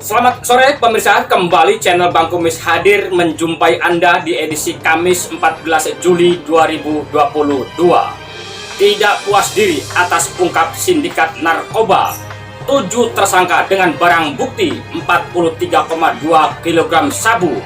Selamat sore pemirsa, kembali channel Bang Kumis hadir menjumpai Anda di edisi Kamis 14 Juli 2022. Tidak puas diri atas ungkap sindikat narkoba, 7 tersangka dengan barang bukti 43,2 kg sabu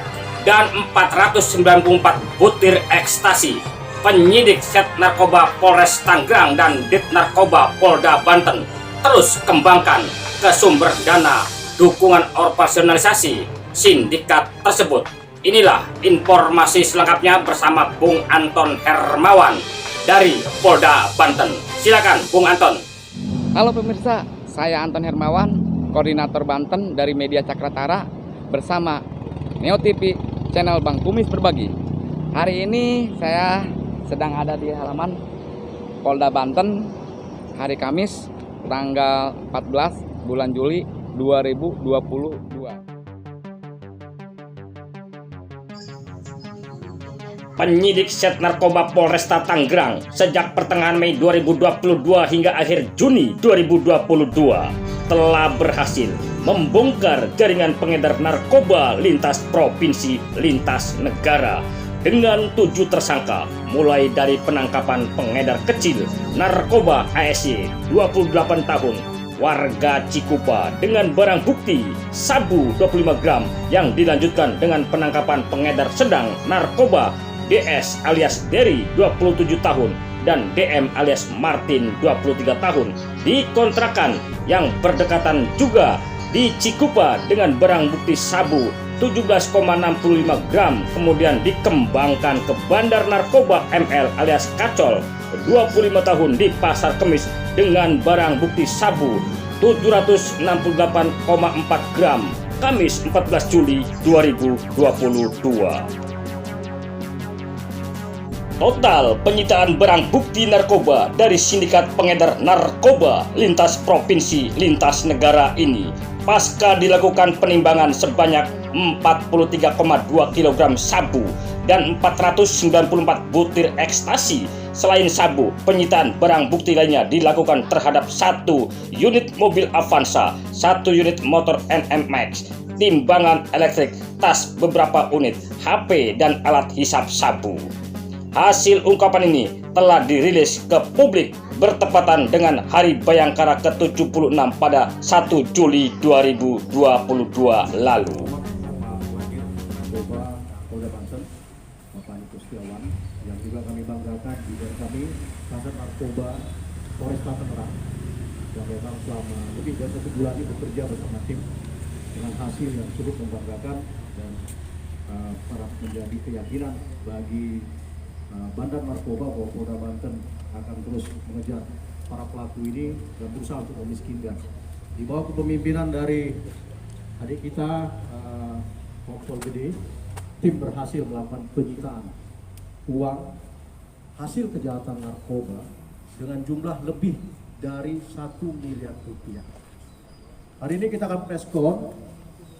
dan 494 butir ekstasi. Penyidik Set Narkoba Polres Tangerang dan Dit Narkoba Polda Banten terus kembangkan ke sumber dana dukungan operasionalisasi sindikat tersebut. Inilah informasi selengkapnya bersama Bung Anton Hermawan dari Polda Banten. Silakan Bung Anton. Halo pemirsa, saya Anton Hermawan, koordinator Banten dari Media Cakratara bersama Neo TV, channel Bang Kumis Berbagi. Hari ini saya sedang ada di halaman Polda Banten, hari Kamis tanggal 14 bulan Juli 2022. Penyidik Set Narkoba Polresta Tangerang sejak pertengahan Mei 2022 hingga akhir Juni 2022 telah berhasil membongkar jaringan pengedar narkoba lintas provinsi, lintas negara dengan 7 tersangka, mulai dari penangkapan pengedar kecil narkoba ASY 28 tahun warga Cikupa dengan barang bukti sabu 25 gram, yang dilanjutkan dengan penangkapan pengedar sedang narkoba DS alias Derry 27 tahun dan DM alias Martin 23 tahun di kontrakan yang berdekatan juga di Cikupa dengan barang bukti sabu 17,65 gram, kemudian dikembangkan ke Bandar Narkoba ML alias Kacol 25 tahun di Pasar Kemis dengan barang bukti sabu 768,4 gram, Kamis 14 Juli 2022. Total penyitaan barang bukti narkoba dari sindikat pengedar narkoba lintas provinsi, lintas negara ini pasca dilakukan penimbangan sebanyak 43,2 kg sabu dan 494 butir ekstasi. Selain sabu, penyitaan barang bukti lainnya dilakukan terhadap 1 unit mobil Avanza, 1 unit motor NMAX, timbangan elektrik, tas beberapa unit, HP, dan alat hisap sabu. Hasil ungkapan ini telah dirilis ke publik bertepatan dengan Hari Bayangkara ke-76 pada 1 Juli 2022 lalu. Polda Banten, Bapak Niko Setiawan, yang juga kami banggakan di kami Kasat Narkoba Polresta Tangerang, yang memang selama lebih dari 1 bulan ini bekerja bersama tim dengan hasil yang cukup membanggakan dan para menjadi keyakinan bagi Bandar Narkoba bahwa Polda Banten akan terus mengejar para pelaku ini dan berusaha untuk memiskinkan. Di bawah kepemimpinan dari adik kita Kompol Gede, tim berhasil melakukan penyitaan uang hasil kejahatan narkoba dengan jumlah lebih dari 1 miliar rupiah. Hari ini kita akan press con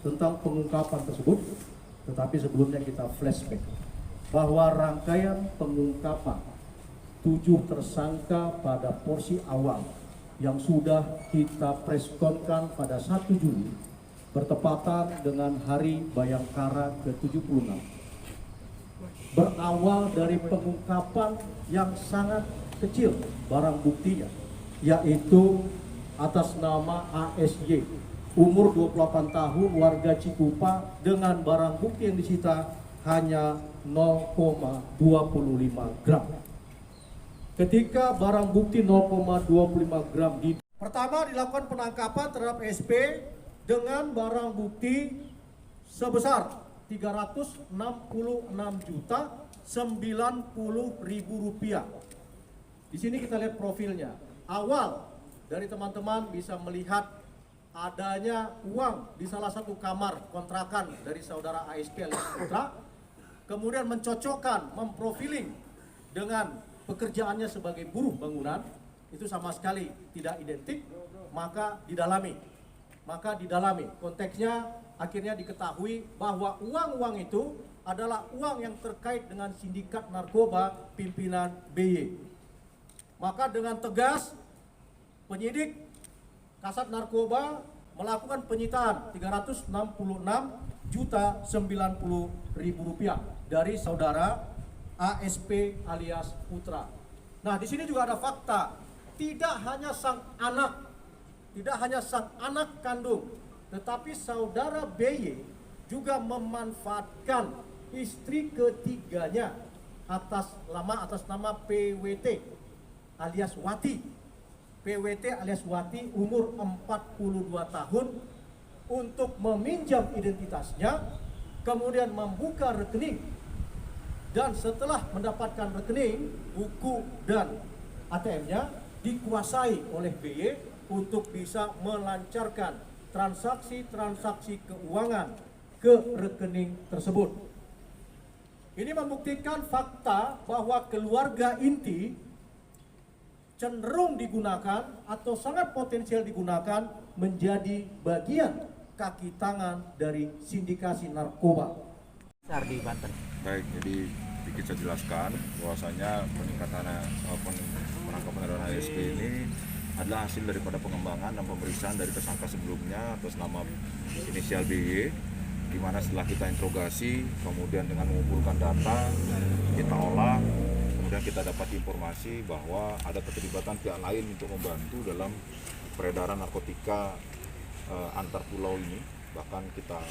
tentang pengungkapan tersebut, tetapi sebelumnya kita flashback bahwa rangkaian pengungkapan 7 tersangka pada porsi awal yang sudah kita preskonkan pada 1 Juli bertepatan dengan Hari Bayangkara ke-76 berawal dari pengungkapan yang sangat kecil barang buktinya, yaitu atas nama ASY umur 28 tahun warga Cikupa dengan barang bukti yang disita hanya 0,25 gram. Ketika barang bukti 0,25 gram pertama dilakukan penangkapan terhadap SP dengan barang bukti sebesar Rp366.090.000. Di sini kita lihat profilnya. Awal dari teman-teman bisa melihat adanya uang di salah satu kamar kontrakan dari saudara ASP alias Putra, kemudian mencocokkan, memprofiling dengan pekerjaannya sebagai buruh bangunan, itu sama sekali tidak identik, maka didalami. Konteksnya akhirnya diketahui bahwa uang-uang itu adalah uang yang terkait dengan sindikat narkoba pimpinan BY. Maka dengan tegas penyidik Kasat Narkoba melakukan penyitaan 366.090.000 rupiah dari saudara ASP alias Putra. Nah, di sini juga ada fakta, tidak hanya sang anak kandung, tetapi saudara BY juga memanfaatkan istri ketiganya atas nama PWT alias Wati. PWT alias Wati umur 42 tahun untuk meminjam identitasnya, kemudian membuka rekening, dan setelah mendapatkan rekening, buku dan ATM-nya dikuasai oleh BY untuk bisa melancarkan transaksi-transaksi keuangan ke rekening tersebut. Ini membuktikan fakta bahwa keluarga inti cenderung digunakan atau sangat potensial digunakan menjadi bagian kaki tangan dari sindikasi narkoba. Di Banten. Baik, jadi sedikit saya jelaskan bahwasanya peningkatan penangkapan terhadap ASP ini adalah hasil daripada pengembangan dan pemeriksaan dari tersangka sebelumnya atas nama inisial BY, di mana setelah kita interogasi, kemudian dengan mengumpulkan data, kita olah, kemudian kita dapat informasi bahwa ada keterlibatan pihak lain untuk membantu dalam peredaran narkotika antar pulau ini. Bahkan kita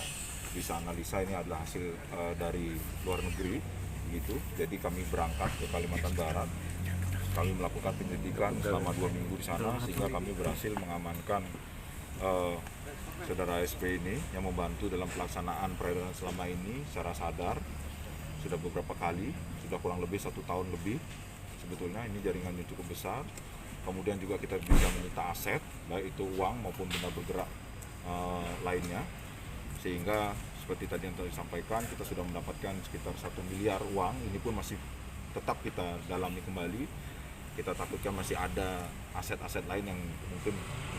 bisa analisa ini adalah hasil dari luar negeri, gitu. Jadi kami berangkat ke Kalimantan Barat, kami melakukan penyelidikan selama 2 minggu di sana, sehingga kami berhasil mengamankan saudara ASP ini yang membantu dalam pelaksanaan peredaran selama ini secara sadar. Sudah beberapa kali, sudah kurang lebih 1 tahun lebih. Sebetulnya ini jaringannya cukup besar. Kemudian juga kita bisa menyita aset, baik itu uang maupun benda bergerak lainnya. Sehingga seperti tadi yang telah disampaikan, kita sudah mendapatkan sekitar 1 miliar uang. Ini pun masih tetap kita dalami kembali. Kita takutkan masih ada aset-aset lain yang mungkin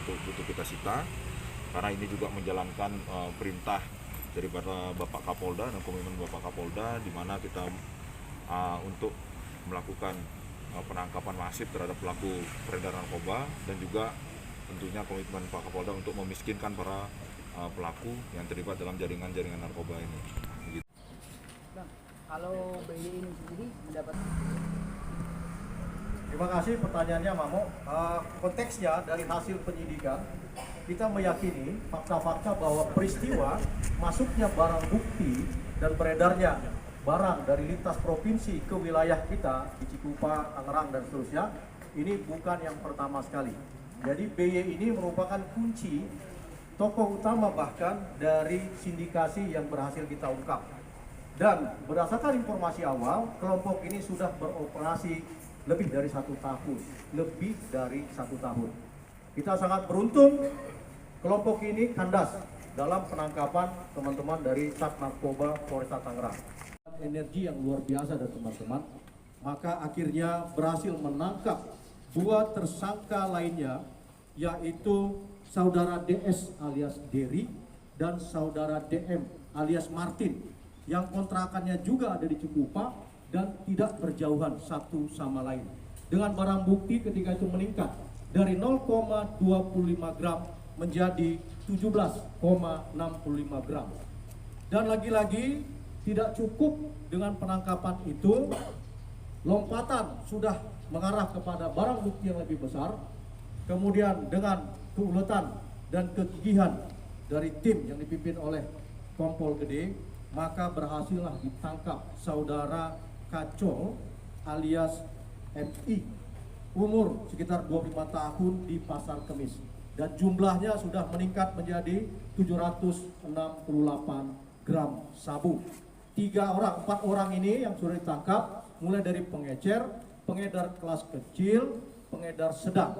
butuh kita sita. Karena ini juga menjalankan perintah daripada Bapak Kapolda dan komitmen Bapak Kapolda, di mana kita untuk melakukan penangkapan masif terhadap pelaku peredaran narkoba, dan juga tentunya komitmen Pak Kapolda untuk memiskinkan para pelaku yang terlibat dalam jaringan-jaringan narkoba ini. Begitu. Bang, kalau BY ini sendiri mendapat. Terima kasih pertanyaannya, Mamo. Konteksnya dari hasil penyidikan, kita meyakini fakta-fakta bahwa peristiwa masuknya barang bukti dan beredarnya barang dari lintas provinsi ke wilayah kita di Cikupa, Tangerang, dan seterusnya, ini bukan yang pertama sekali. Jadi BY ini merupakan kunci, tokoh utama bahkan dari sindikasi yang berhasil kita ungkap. Dan berdasarkan informasi awal, kelompok ini sudah beroperasi lebih dari 1 tahun. Kita sangat beruntung kelompok ini kandas dalam penangkapan teman-teman dari Sat Narkoba Polresta Tangerang. Energi yang luar biasa dari teman-teman, maka akhirnya berhasil menangkap 2 tersangka lainnya, yaitu saudara DS alias Dery dan saudara DM alias Martin, yang kontrakannya juga ada di Cikupa dan tidak berjauhan satu sama lain. Dengan barang bukti ketika itu meningkat dari 0,25 gram menjadi 17,65 gram. Dan lagi-lagi tidak cukup dengan penangkapan itu, lompatan sudah mengarah kepada barang bukti yang lebih besar. Kemudian dengan keuletan dan kegigihan dari tim yang dipimpin oleh Kompol Gede, maka berhasillah ditangkap saudara Kacol alias MI, umur sekitar 25 tahun di Pasar Kemis. Dan jumlahnya sudah meningkat menjadi 768 gram sabu. 4 orang ini yang sudah ditangkap, mulai dari pengecer, pengedar kelas kecil, pengedar sedang,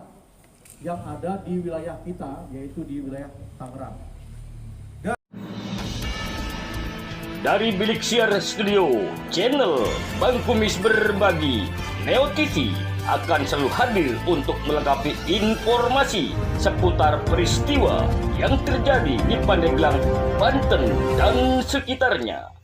yang ada di wilayah kita, yaitu di wilayah Tangerang. Dari Bilik Siar Studio, channel Bang Kumis Berbagi, Neo TV akan selalu hadir untuk melengkapi informasi seputar peristiwa yang terjadi di Pandeglang, Banten, dan sekitarnya.